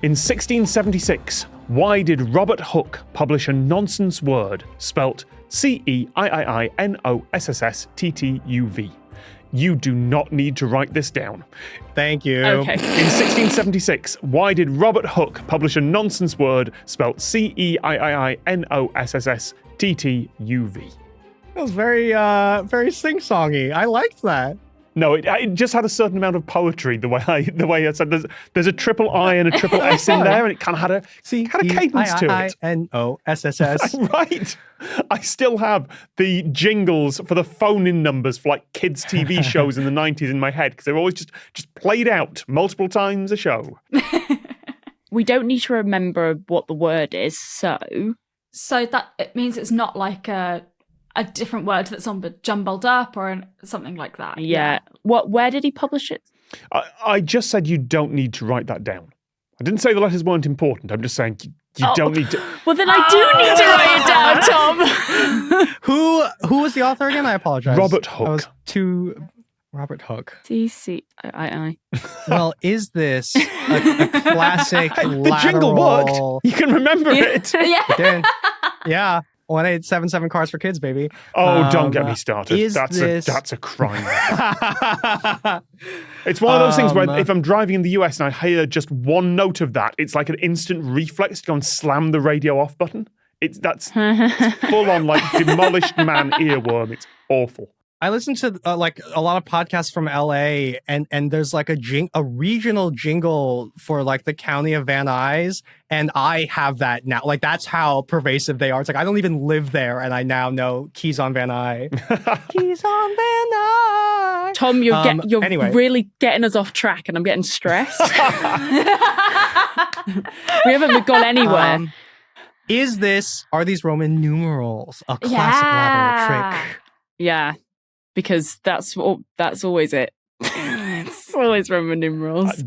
In 1676, why did Robert Hooke publish a nonsense word spelt ceiiinosssttuv? You do not need to write this down. Thank you. Okay. In 1676, why did Robert Hooke publish a nonsense word spelt ceiiinosssttuv? That was very sing-songy. I liked that. No, it just had a certain amount of poetry. The way I said, there's a triple I and a triple S in there, and it kind of had a cadence to it. C-E-I-I-N-O-S-S-S. Right. I still have the jingles for the phone-in numbers for like kids' TV shows in the 90s in my head because they were always just played out multiple times a show. We don't need to remember what the word is, so that it means it's not like a different word that's jumbled up or something like that. yeah. Where did he publish it? I just said you don't need to write that down. I didn't say the letters weren't important. I'm just saying you don't need to. Well, then I do need to write it down, Tom. Who was the author again? I apologize. Robert Hooke. Robert Hooke. C-C-I-I. Well, is this a classic The jingle worked. You can remember it. Yeah. It did. Yeah. 1-877 Cars for Kids, baby. Oh, don't get me started. That's That's a crime. It's one of those things where if I'm driving in the US and I hear just one note of that, it's like an instant reflex to go and slam the radio off button. It's full on like demolished man earworm. It's awful. I listen to like a lot of podcasts from LA, and there's like a regional jingle for like the county of Van Nuys, and I have that now. Like that's how pervasive they are. It's like I don't even live there, and I now know Keys on Van Nuys. Keys on Van Nuys. Tom, you're anyway. really getting us off track, and I'm getting stressed. We haven't gone anywhere. Are these Roman numerals a classic lateral trick? Yeah. Because that's always it. It's always Roman numerals.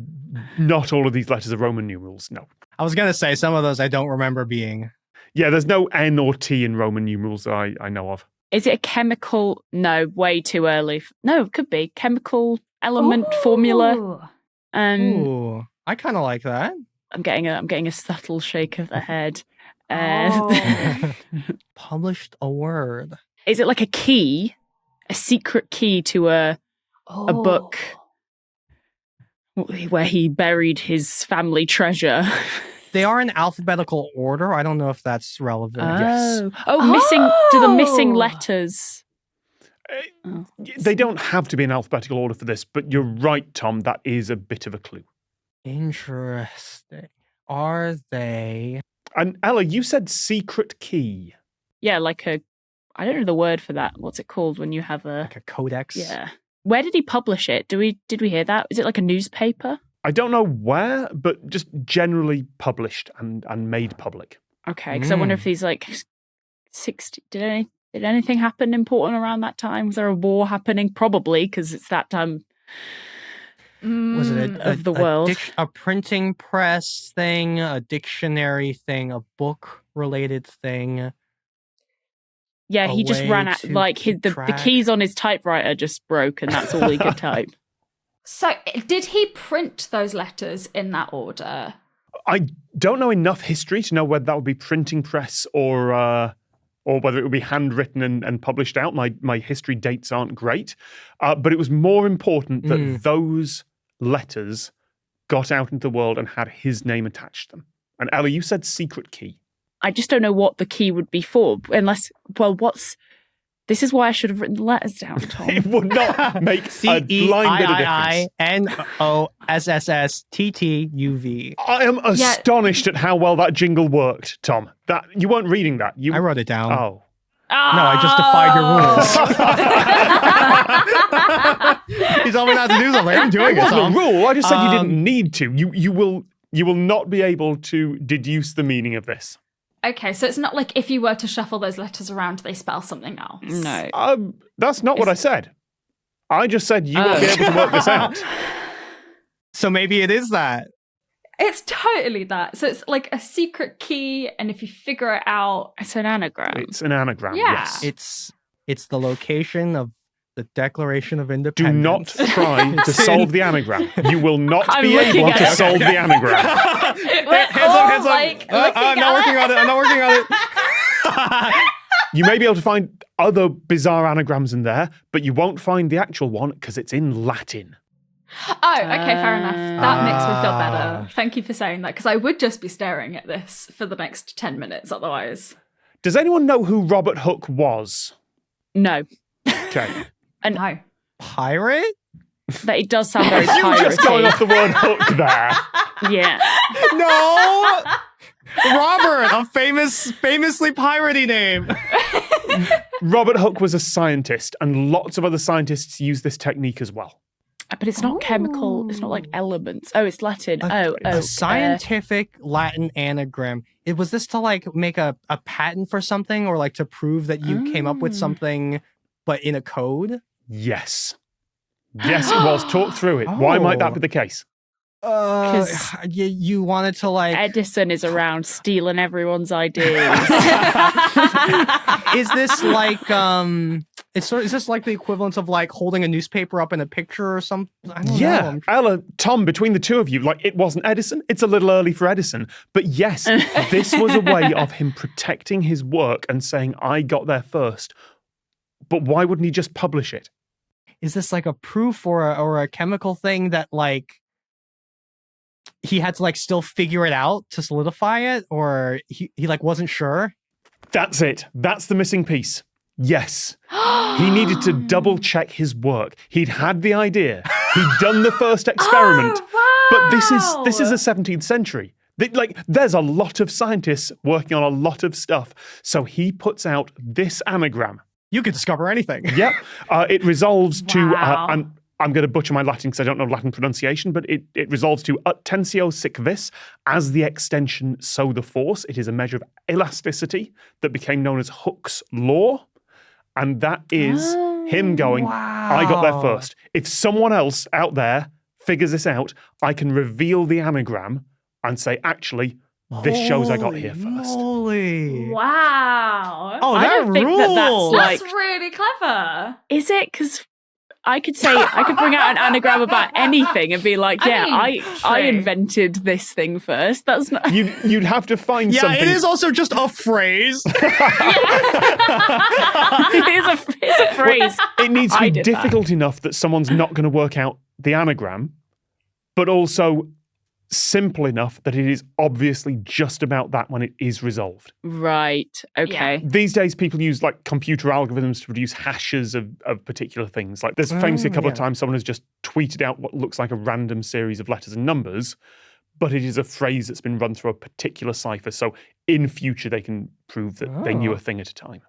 Not all of these letters are Roman numerals, no. I was going to say some of those I don't remember being. Yeah, there's no N or T in Roman numerals that I know of. Is it a chemical? No, way too early. No, it could be. Chemical element formula. Ooh, I kind of like that. I'm getting a subtle shake of the head. Published a word. Is it like a key? A secret key to a book where he buried his family treasure. They are in alphabetical order. I don't know if that's relevant. Yes. Missing. Do the missing letters? They don't have to be in alphabetical order for this, but you're right, Tom. That is a bit of a clue. Interesting. Are they? And Ella, you said secret key. Yeah, like I don't know the word for that. What's it called when you have like a codex? Yeah. Where did he publish it? Did we hear that? Is it like a newspaper? I don't know where, but just generally published and made public. Okay, because I wonder if these like 60. Did anything happen important around that time? Was there a war happening? Probably, because it's that time. Was it of the world? A printing press thing, a dictionary thing, a book related thing? Yeah, he just ran out, like the keys on his typewriter just broke and that's all he could type. So did he print those letters in that order? I don't know enough history to know whether that would be printing press or whether it would be handwritten and published out. My history dates aren't great. But it was more important that those letters got out into the world and had his name attached to them. And Ella, you said secret key. I just don't know what the key would be for, unless, this is why I should have written the letters down, Tom. It would not make a blind bit of difference. Ceiiinosssttuv. I am astonished at how well that jingle worked, Tom. That you weren't reading that. I wrote it down. Oh. No, I just defied your rules. He told me not to do something. I'm doing it, Tom. It wasn't a rule. I just said you didn't need to. You will not be able to deduce the meaning of this. Okay, so it's not like if you were to shuffle those letters around, they spell something else. No. That's not what I said. I just said you won't be able to work this out. So maybe it is that. It's totally that. So it's like a secret key, and if you figure it out... It's an anagram. It's an anagram, Yeah. yes. It's the location of The Declaration of Do Independence. not try to solve the anagram. You will not I'm be looking able at to it. solve the anagram. We're all like I'm not working on it. I'm not working on it. You may be able to find other bizarre anagrams in there, but you won't find the actual one because it's in Latin. Oh, okay, fair enough. That makes me feel better. Thank you for saying that, because I would just be staring at this for the next 10 minutes otherwise. Does anyone know who Robert Hooke was? No. Okay. And No. Pirate? that it does sound very You were just going piratey. off the word hook there. Yeah. No! Robert, a famously piratey name. Robert Hooke was a scientist, and lots of other scientists use this technique as well. But it's not chemical. It's not like elements. Oh, it's Latin. A scientific Latin anagram. Was this to like make a patent for something, or like to prove that you came up with something, but in a code? Yes. Yes, it was. Talk through it. Why might that be the case? Because you wanted to like. Edison is around stealing everyone's ideas. Is this like is this like the equivalent of like holding a newspaper up in a picture or something? I don't know. Ella, Tom, between the two of you, like it wasn't Edison. It's a little early for Edison. But yes, this was a way of him protecting his work and saying, I got there first. But why wouldn't he just publish it? Is this like a proof or a chemical thing that like he had to like still figure it out to solidify it, or he like wasn't sure? That's it. That's the missing piece. Yes. He needed to double check his work. He'd had the idea. He'd done the first experiment. Oh, But this wow. is the 17th century. Like there's a lot of scientists working on a lot of stuff. So he puts out this anagram. You could discover anything. Yep. It resolves to Wow. I'm going to butcher my Latin because I don't know Latin pronunciation, but it resolves to ut tensio sic vis as the extension, so the force. It is a measure of elasticity that became known as Hooke's law. And that is him going, I got there first. If someone else out there figures this out, I can reveal the anagram and say, actually, this shows I got here first. Holy. Wow. Oh, I that don't think that that's rules. like- That's really clever. Is it? Because I could bring out an anagram about anything and be like, I true. invented this thing first. That's not. You'd have to find Yeah, something. it is also just a phrase. It's a phrase. It needs to I be did that. difficult enough that someone's not going to work out the anagram, but also simple enough that it is obviously just about that when it is resolved. Right. Okay. These days, people use like computer algorithms to produce hashes of particular things. Like there's famously a couple of times someone has just tweeted out what looks like a random series of letters and numbers, but it is a phrase that's been run through a particular cipher. So in future, they can prove that they knew a thing at a time.